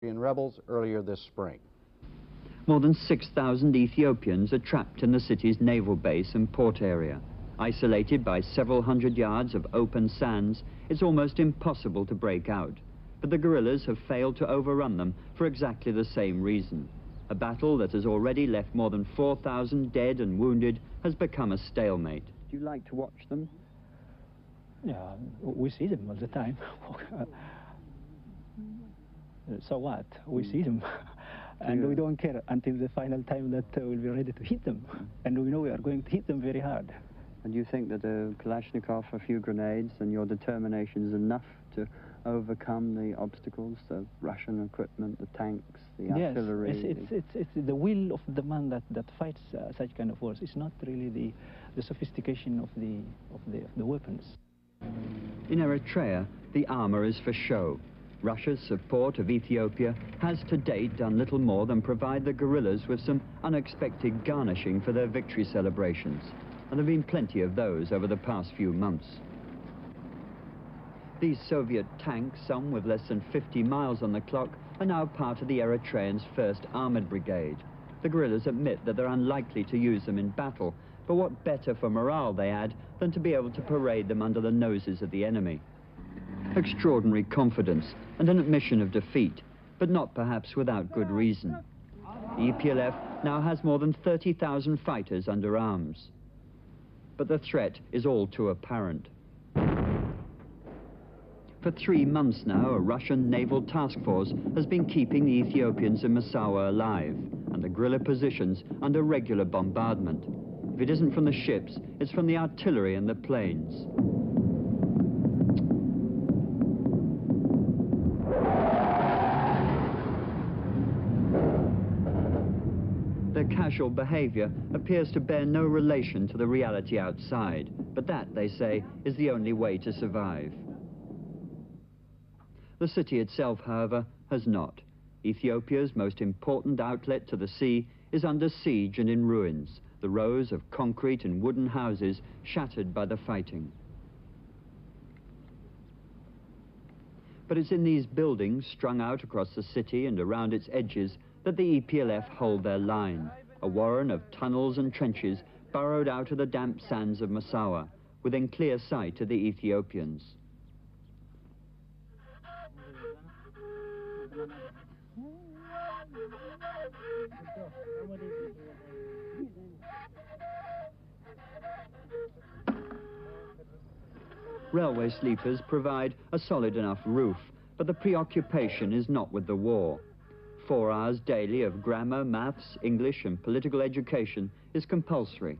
rebels earlier this spring. More than 6,000 Ethiopians are trapped in the city's naval base and port area. Isolated by several hundred yards of open sands, it's almost impossible to break out. But the guerrillas have failed to overrun them for exactly the same reason. A battle that has already left more than 4,000 dead and wounded has become a stalemate. Do you like to watch them? Yeah, we see them all the time. So what? We see them. And we don't care until the final time that we'll be ready to hit them. And we know we are going to hit them very hard. And you think that a Kalashnikov, a few grenades, and your determination is enough to overcome the obstacles, the Russian equipment, the tanks, the artillery? Yes, it's the will of the man that fights such kind of wars. It's not really the sophistication of the weapons. In Eritrea, the armor is for show. Russia's support of Ethiopia has to date done little more than provide the guerrillas with some unexpected garnishing for their victory celebrations. And there have been plenty of those over the past few months. These Soviet tanks, some with less than 50 miles on the clock, are now part of the Eritreans' 1st Armoured Brigade. The guerrillas admit that they're unlikely to use them in battle, but what better for morale, they add, than to be able to parade them under the noses of the enemy. Extraordinary confidence and an admission of defeat, but not perhaps without good reason. The EPLF now has more than 30,000 fighters under arms. But the threat is all too apparent. For 3 months now, a Russian naval task force has been keeping the Ethiopians in Massawa alive, and the guerrilla positions under regular bombardment. If it isn't from the ships, it's from the artillery and the planes. Their casual behavior appears to bear no relation to the reality outside, but that, they say, is the only way to survive. The city itself, however, has not. Ethiopia's most important outlet to the sea is under siege and in ruins, the rows of concrete and wooden houses shattered by the fighting. But it's in these buildings strung out across the city and around its edges that the EPLF hold their line, a warren of tunnels and trenches burrowed out of the damp sands of Massawa, within clear sight of the Ethiopians. Railway sleepers provide a solid enough roof, but the preoccupation is not with the war. 4 hours daily of grammar, maths, English and political education is compulsory.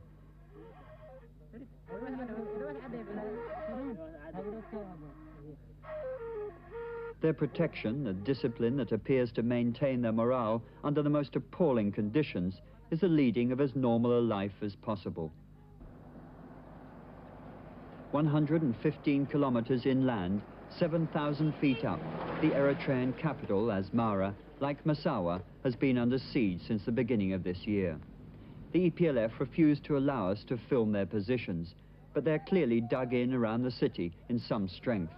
Their protection, a discipline that appears to maintain their morale under the most appalling conditions, is the leading of as normal a life as possible. 115 kilometers inland, 7,000 feet up, the Eritrean capital, Asmara, like Massawa, has been under siege since the beginning of this year. The EPLF refused to allow us to film their positions, but they're clearly dug in around the city in some strength.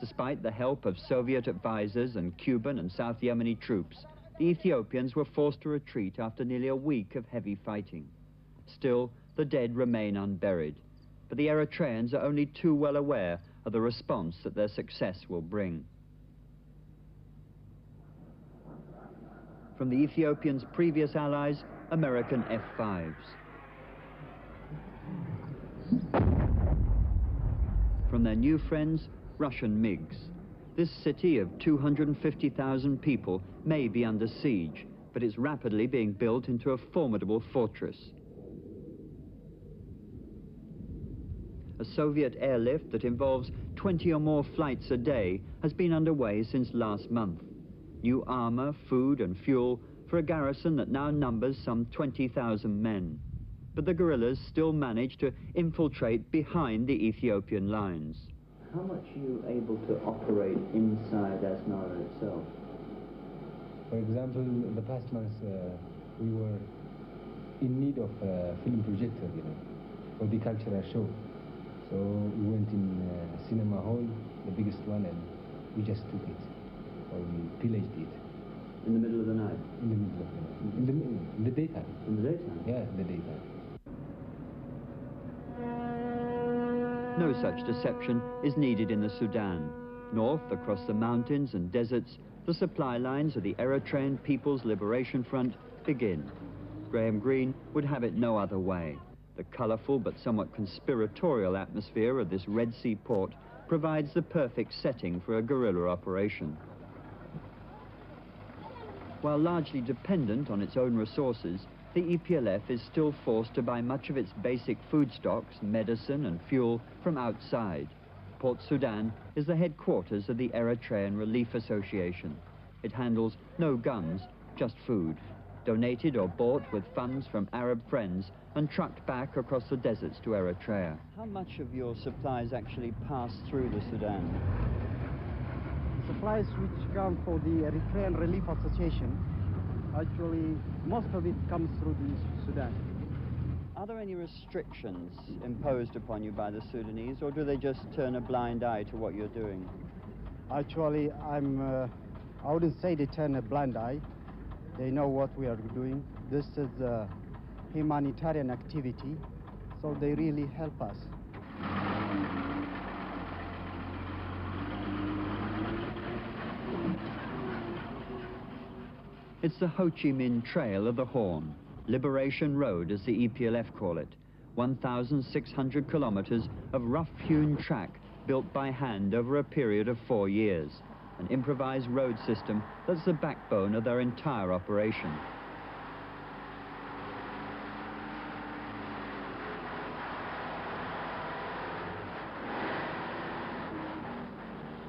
Despite the help of Soviet advisors and Cuban and South Yemeni troops, the Ethiopians were forced to retreat after nearly a week of heavy fighting. Still, the dead remain unburied, but the Eritreans are only too well aware of the response that their success will bring. From the Ethiopians' previous allies, American F-5s. From their new friends, Russian MiGs. This city of 250,000 people may be under siege, but it's rapidly being built into a formidable fortress. A Soviet airlift that involves 20 or more flights a day has been underway since last month. New armor, food and fuel for a garrison that now numbers some 20,000 men. But the guerrillas still manage to infiltrate behind the Ethiopian lines. How much are you able to operate inside Asmara itself? For example, in the past months, we were in need of a film projector, for the cultural show. So we went in cinema hall, the biggest one, and we just took it, or we pillaged it. In the middle of the night? In the middle of the night. In the daytime. In the daytime? Yeah, in the daytime. No such deception is needed in the Sudan. North, across the mountains and deserts, the supply lines of the Eritrean People's Liberation Front begin. Graham Greene would have it no other way. The colourful but somewhat conspiratorial atmosphere of this Red Sea port provides the perfect setting for a guerrilla operation. While largely dependent on its own resources, the EPLF is still forced to buy much of its basic food stocks, medicine and fuel from outside. Port Sudan is the headquarters of the Eritrean Relief Association. It handles no guns, just food, donated or bought with funds from Arab friends and trucked back across the deserts to Eritrea. How much of your supplies actually pass through the Sudan? Supplies which come for the Eritrean Relief Association, actually most of it comes through the Sudan. Are there any restrictions imposed upon you by the Sudanese, or do they just turn a blind eye to what you're doing? Actually, I wouldn't say they turn a blind eye. They know what we are doing. This is a humanitarian activity, so they really help us. It's the Ho Chi Minh Trail of the Horn, Liberation Road as the EPLF call it, 1,600 kilometers of rough-hewn track built by hand over a period of 4 years, an improvised road system that's the backbone of their entire operation.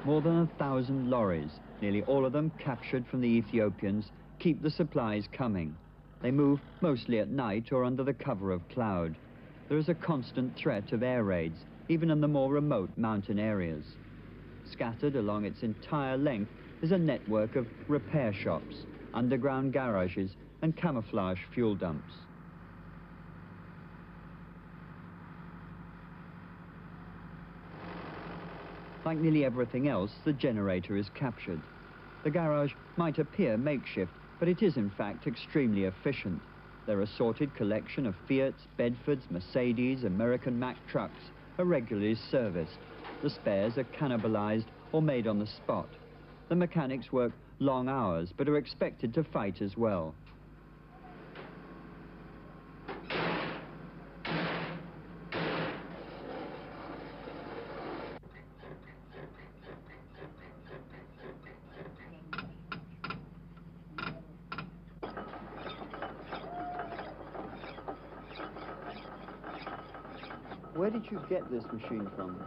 More than 1,000 lorries, nearly all of them captured from the Ethiopians, keep the supplies coming. They move mostly at night or under the cover of cloud. There is a constant threat of air raids, even in the more remote mountain areas. Scattered along its entire length is a network of repair shops, underground garages and camouflage fuel dumps. Like nearly everything else, the generator is captured. The garage might appear makeshift, but it is in fact extremely efficient. Their assorted collection of Fiats, Bedfords, Mercedes, American Mack trucks are regularly serviced. The spares are cannibalized or made on the spot. The mechanics work long hours, but are expected to fight as well. Where did you get this machine from?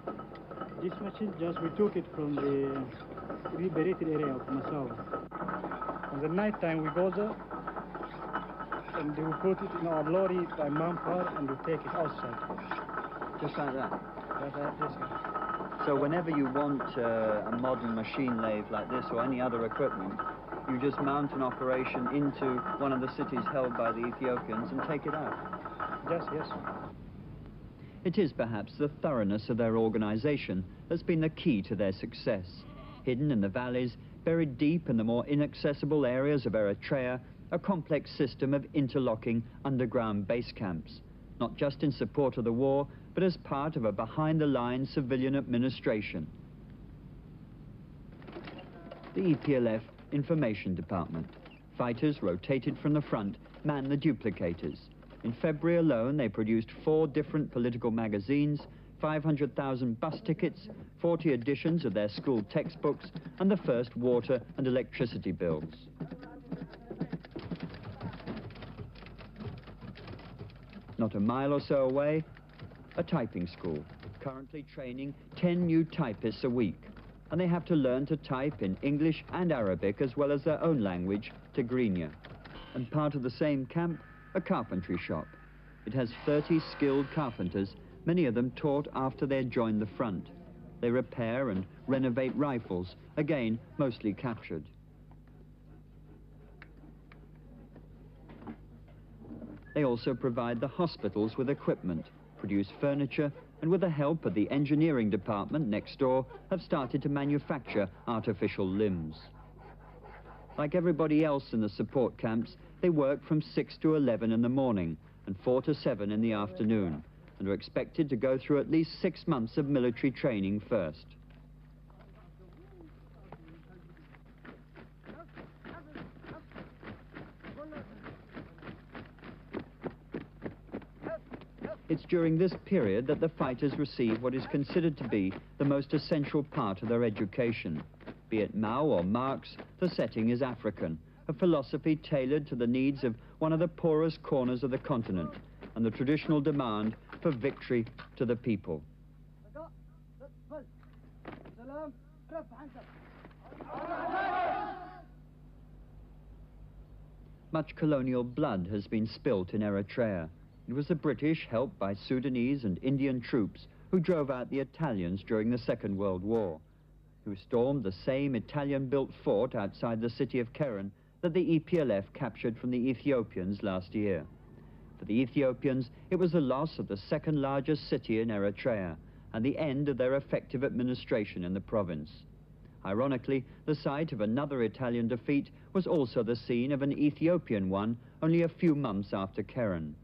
This machine, we took it from the liberated area of Massawa. On the night time we go there, and we put it in our lorry by manpower and we take it outside. Just like that? Like that, yes. So whenever you want a modern machine lathe like this or any other equipment, you just mount an operation into one of the cities held by the Ethiopians and take it out? Yes. It is perhaps the thoroughness of their organization that's been the key to their success. Hidden in the valleys, buried deep in the more inaccessible areas of Eritrea, a complex system of interlocking underground base camps, not just in support of the war, but as part of a behind-the-lines civilian administration. The EPLF Information Department. Fighters rotated from the front man the duplicators. In February alone, they produced 4 different political magazines, 500,000 bus tickets, 40 editions of their school textbooks, and the first water and electricity bills. Not a mile or so away, a typing school, currently training 10 new typists a week. And they have to learn to type in English and Arabic as well as their own language, Tigrinya. And part of the same camp, a carpentry shop. It has 30 skilled carpenters, many of them taught after they had joined the front. They repair and renovate rifles, again, mostly captured. They also provide the hospitals with equipment, produce furniture, and with the help of the engineering department next door, have started to manufacture artificial limbs. Like everybody else in the support camps, they work from 6 to 11 in the morning and 4 to 7 in the afternoon, and are expected to go through at least 6 months of military training first. It's during this period that the fighters receive what is considered to be the most essential part of their education. Be it Mao or Marx, the setting is African, a philosophy tailored to the needs of one of the poorest corners of the continent, and the traditional demand for victory to the people. Much colonial blood has been spilt in Eritrea. It was the British, helped by Sudanese and Indian troops, who drove out the Italians during the Second World War, who stormed the same Italian-built fort outside the city of Keren that the EPLF captured from the Ethiopians last year. For the Ethiopians, it was the loss of the second largest city in Eritrea and the end of their effective administration in the province. Ironically, the site of another Italian defeat was also the scene of an Ethiopian one only a few months after Keren.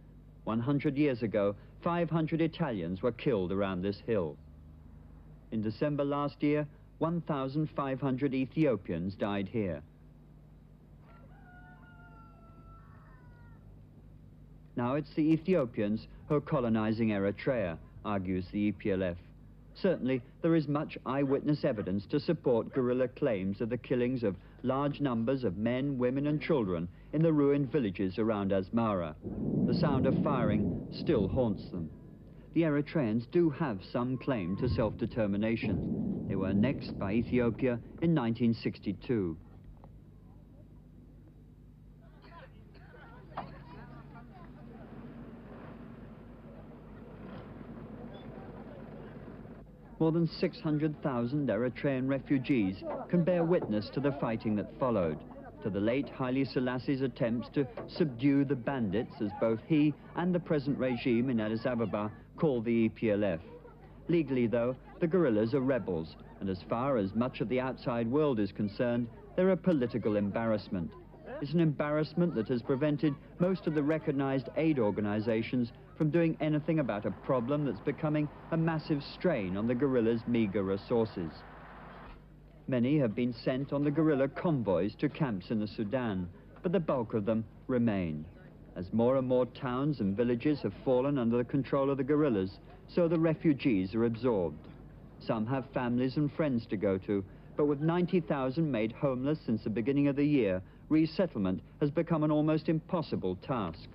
100 years ago, 500 Italians were killed around this hill. In December last year, 1,500 Ethiopians died here. Now it's the Ethiopians who are colonizing Eritrea, argues the EPLF. Certainly, there is much eyewitness evidence to support guerrilla claims of the killings of large numbers of men, women and children in the ruined villages around Asmara. The sound of firing still haunts them. The Eritreans do have some claim to self-determination. They were annexed by Ethiopia in 1962. More than 600,000 Eritrean refugees can bear witness to the fighting that followed, to the late Haile Selassie's attempts to subdue the bandits, as both he and the present regime in Addis Ababa call the EPLF. Legally, though, the guerrillas are rebels, and as far as much of the outside world is concerned, they're a political embarrassment. It's an embarrassment that has prevented most of the recognized aid organizations from doing anything about a problem that's becoming a massive strain on the guerrillas' meager resources. Many have been sent on the guerrilla convoys to camps in the Sudan, but the bulk of them remain. As more and more towns and villages have fallen under the control of the guerrillas, so the refugees are absorbed. Some have families and friends to go to, but with 90,000 made homeless since the beginning of the year, resettlement has become an almost impossible task.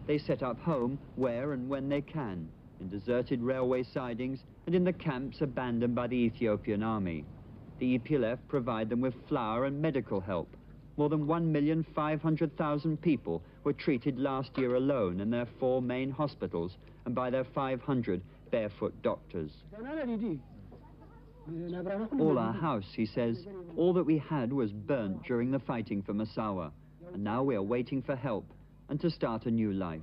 They set up home where and when they can, in deserted railway sidings and in the camps abandoned by the Ethiopian army. The EPLF provide them with flour and medical help. More than 1,500,000 people were treated last year alone in their 4 main hospitals and by their 500 barefoot doctors. All our house, he says, all that we had was burnt during the fighting for Massawa, and now we are waiting for help and to start a new life.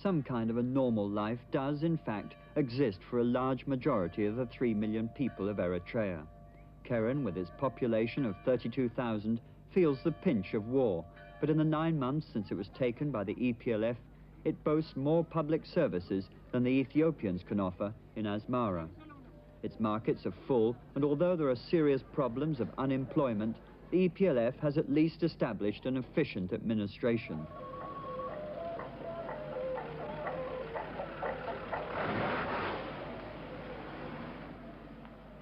Some kind of a normal life does, in fact, exist for a large majority of the 3 million people of Eritrea. Keren, with its population of 32,000, feels the pinch of war, but in the 9 months since it was taken by the EPLF, it boasts more public services than the Ethiopians can offer in Asmara. Its markets are full, and although there are serious problems of unemployment, the EPLF has at least established an efficient administration.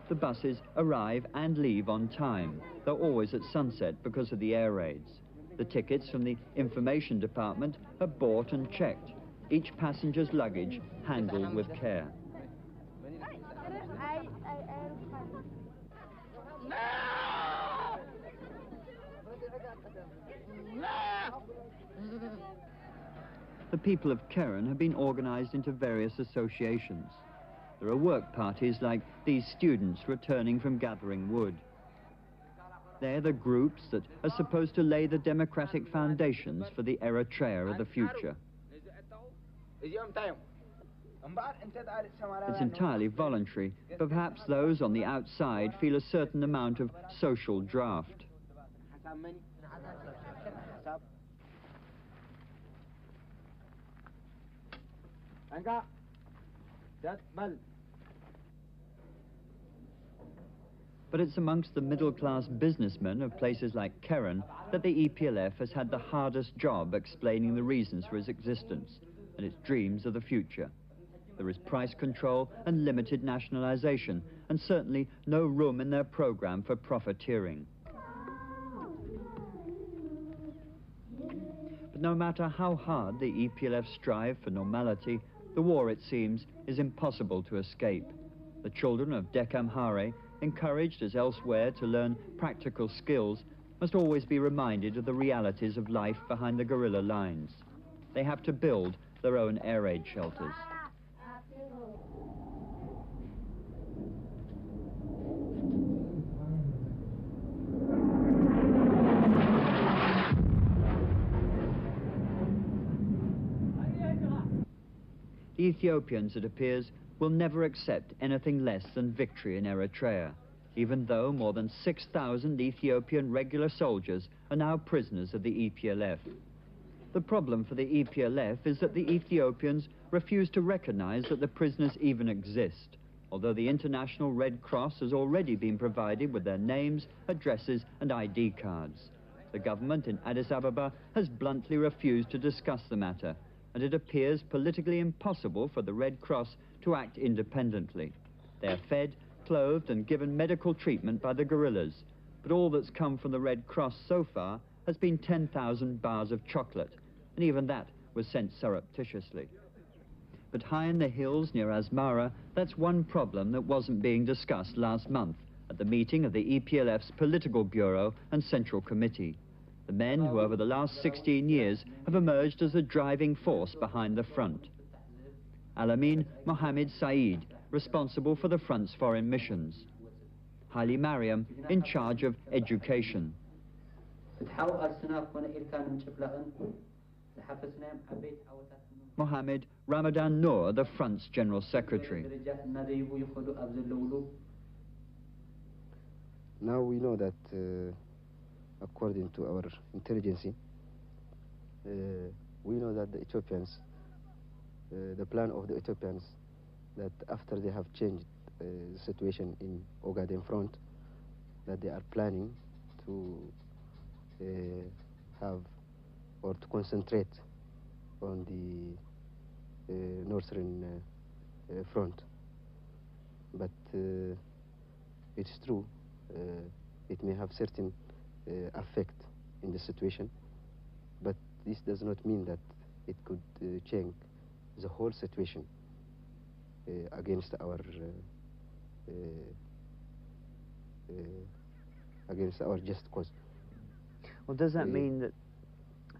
The buses arrive and leave on time, though always at sunset because of the air raids. The tickets from the information department are bought and checked, each passenger's luggage handled with care. The people of Keren have been organized into various associations. There are work parties like these students returning from gathering wood. They're the groups that are supposed to lay the democratic foundations for the Eritrea of the future. It's entirely voluntary, but perhaps those on the outside feel a certain amount of social draft. But it's amongst the middle-class businessmen of places like Keren that the EPLF has had the hardest job explaining the reasons for its existence and its dreams of the future. There is price control and limited nationalization, and certainly no room in their program for profiteering. But no matter how hard the EPLF strive for normality, the war, it seems, is impossible to escape. The children of Dekam Hare, encouraged as elsewhere to learn practical skills, must always be reminded of the realities of life behind the guerrilla lines. They have to build their own air raid shelters. The Ethiopians, it appears, will never accept anything less than victory in Eritrea, even though more than 6,000 Ethiopian regular soldiers are now prisoners of the EPLF. The problem for the EPLF is that the Ethiopians refuse to recognize that the prisoners even exist, although the International Red Cross has already been provided with their names, addresses and ID cards. The government in Addis Ababa has bluntly refused to discuss the matter, and it appears politically impossible for the Red Cross to act independently. They are fed, clothed and given medical treatment by the guerrillas, but all that's come from the Red Cross so far has been 10,000 bars of chocolate, and even that was sent surreptitiously. But high in the hills near Asmara, that's one problem that wasn't being discussed last month at the meeting of the EPLF's Political Bureau and Central Committee. The men who over the last 16 years have emerged as the driving force behind the front. Alamin Mohammed Saeed, responsible for the front's foreign missions. Haile Mariam, in charge of education. Mohammed Ramadan Noor, the front's general secretary. Now we know that according to our intelligence, we know that the Ethiopians, the plan of the Ethiopians, that after they have changed the situation in Ogaden front, that they are planning to have or to concentrate on the northern front. But it's true, it may have certain effect in the situation, but this does not mean that it could change the whole situation against our just cause. Well, does that mean that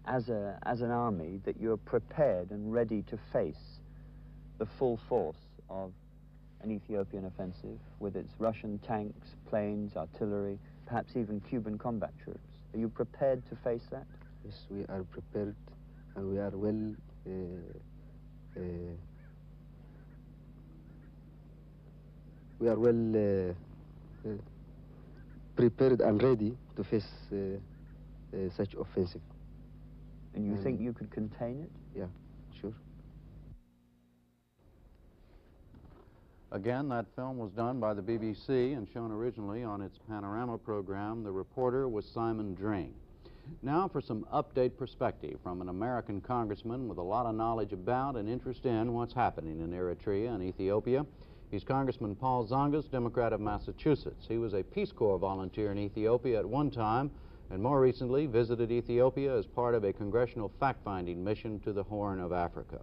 as an army that you're prepared and ready to face the full force of an Ethiopian offensive with its Russian tanks, planes, artillery, perhaps even Cuban combat troops? Are you prepared to face that? Yes, we are prepared, and we are well prepared and ready to face such offensive. And you think you could contain it? Yeah, sure. Again, that film was done by the BBC and shown originally on its Panorama program. The reporter was Simon Dring. Now for some update perspective from an American congressman with a lot of knowledge about and interest in what's happening in Eritrea and Ethiopia. He's Congressman Paul Zongas, Democrat of Massachusetts. He was a Peace Corps volunteer in Ethiopia at one time, and more recently visited Ethiopia as part of a congressional fact-finding mission to the Horn of Africa.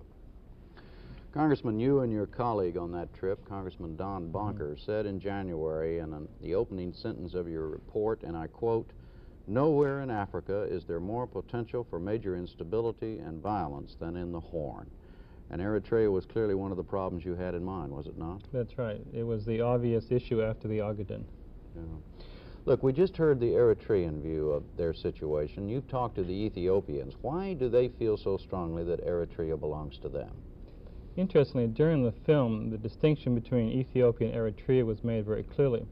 Congressman, you and your colleague on that trip, Congressman Don Bonker, said in January in the opening sentence of your report, and I quote, "Nowhere in Africa is there more potential for major instability and violence than in the Horn." And Eritrea was clearly one of the problems you had in mind, was it not? That's right. It was the obvious issue after the Ogaden. Yeah. Look, we just heard the Eritrean view of their situation. You've talked to the Ethiopians. Why do they feel so strongly that Eritrea belongs to them? Interestingly, during the film, the distinction between Ethiopia and Eritrea was made very clearly.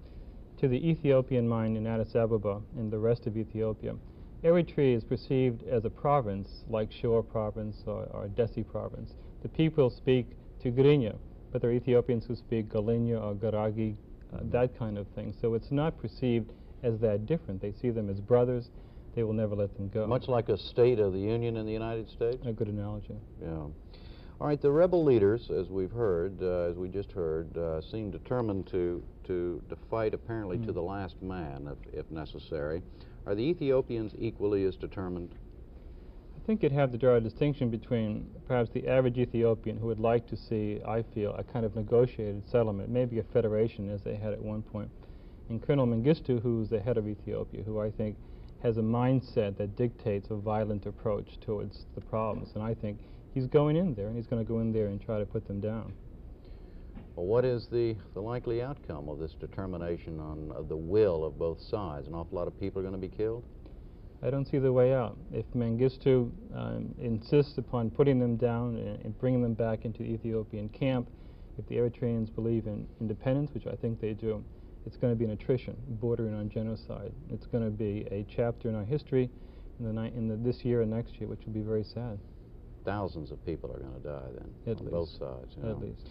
To the Ethiopian mind in Addis Ababa and the rest of Ethiopia, Eritrea is perceived as a province like Shore province or Dessie province. The people speak Tigrinya, but there are Ethiopians who speak Galinya or Garagi, that kind of thing. So it's not perceived as that different. They see them as brothers. They will never let them go. Much like a state of the Union in the United States? A good analogy. Yeah. All right, the rebel leaders, as we've heard, as we just heard, seem determined to fight apparently to the last man, if necessary. Are the Ethiopians equally as determined? I think you'd have to draw a distinction between perhaps the average Ethiopian who would like to see, I feel, a kind of negotiated settlement, maybe a federation as they had at one point, and Colonel Mengistu, who's the head of Ethiopia, who I think has a mindset that dictates a violent approach towards the problems. And I think he's going in there, and he's going to go in there and try to put them down. Well, what is the likely outcome of this determination of the will of both sides? An awful lot of people are going to be killed? I don't see the way out. If Mengistu insists upon putting them down and bringing them back into the Ethiopian camp, if the Eritreans believe in independence, which I think they do, it's going to be an attrition bordering on genocide. It's going to be a chapter in our history this year and next year, which will be very sad. Thousands of people are going to die then, on both sides. At least.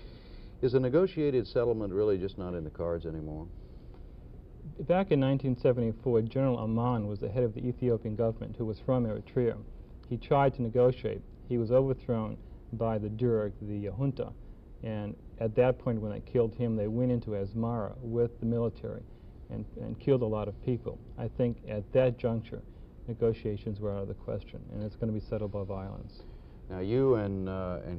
Is a negotiated settlement really just not in the cards anymore? Back in 1974, General Aman was the head of the Ethiopian government, who was from Eritrea. He tried to negotiate. He was overthrown by the Derg, the junta, and at that point when they killed him, they went into Asmara with the military and killed a lot of people. I think at that juncture, negotiations were out of the question, and it's going to be settled by violence. Now, you and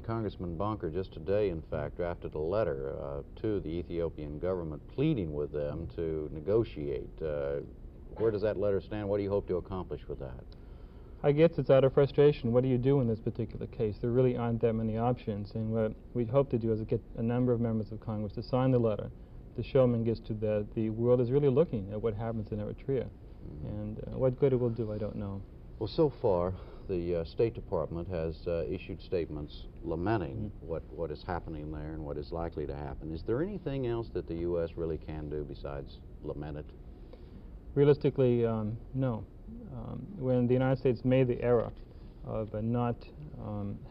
Congressman Bunker just today, in fact, drafted a letter to the Ethiopian government pleading with them to negotiate. Where does that letter stand? What do you hope to accomplish with that? I guess it's out of frustration. What do you do in this particular case? There really aren't that many options, and what we'd hope to do is get a number of members of Congress to sign the letter to show Mengistu that the world is really looking at what happens in Eritrea. And what good it will do, I don't know. Well, so far, the State Department has issued statements lamenting what is happening there and what is likely to happen. Is there anything else that the U.S. really can do besides lament it? Realistically, no. When the United States made the error of not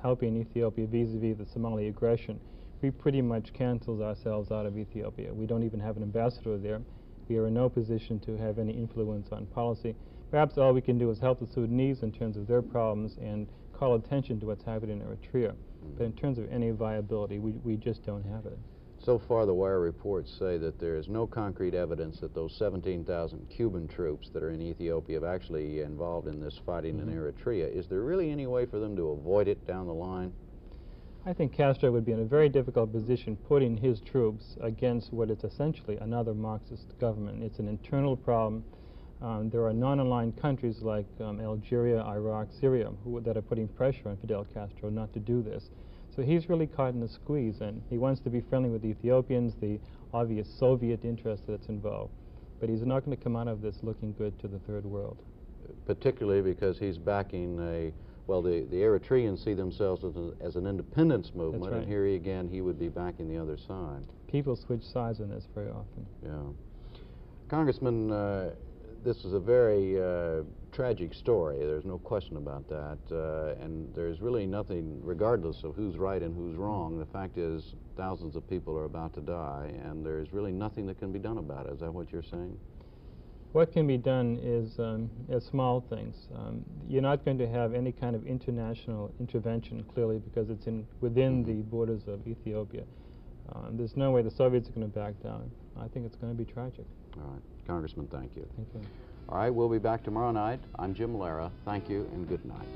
helping Ethiopia vis-a-vis the Somali aggression, we pretty much canceled ourselves out of Ethiopia. We don't even have an ambassador there. We are in no position to have any influence on policy. Perhaps all we can do is help the Sudanese in terms of their problems and call attention to what's happening in Eritrea. But in terms of any viability, we just don't have it. So far, the wire reports say that there is no concrete evidence that those 17,000 Cuban troops that are in Ethiopia have actually involved in this fighting in Eritrea. Is there really any way for them to avoid it down the line? I think Castro would be in a very difficult position putting his troops against what is essentially another Marxist government. It's an internal problem. There are non-aligned countries like Algeria, Iraq, Syria that are putting pressure on Fidel Castro not to do this. So he's really caught in a squeeze, and he wants to be friendly with the Ethiopians, the obvious Soviet interest that's involved. But he's not going to come out of this looking good to the third world. Particularly because he's backing well, the Eritreans see themselves as an independence movement, That's right. And here again he would be backing the other side. People switch sides on this very often. Yeah. Congressman, this is a very tragic story. There's no question about that. And there's really nothing, regardless of who's right and who's wrong, the fact is thousands of people are about to die, and there's really nothing that can be done about it. Is that what you're saying? What can be done is small things. You're not going to have any kind of international intervention, clearly, because it's within the borders of Ethiopia. There's no way the Soviets are going to back down. I think it's going to be tragic. All right. Congressman, thank you. Thank you. All right, we'll be back tomorrow night. I'm Jim Lara. Thank you and good night.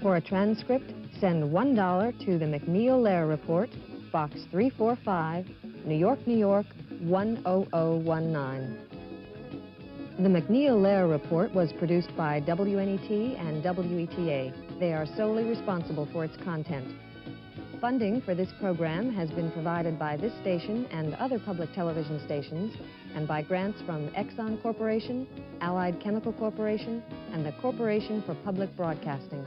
For a transcript, send $1 to the McNeil-Lehrer Report, Box 345, New York, New York, 10019. The McNeil-Lehrer report was produced by WNET and WETA. They are solely responsible for its content. Funding for this program has been provided by this station and other public television stations, and by grants from Exxon Corporation, Allied Chemical Corporation, and the Corporation for Public Broadcasting.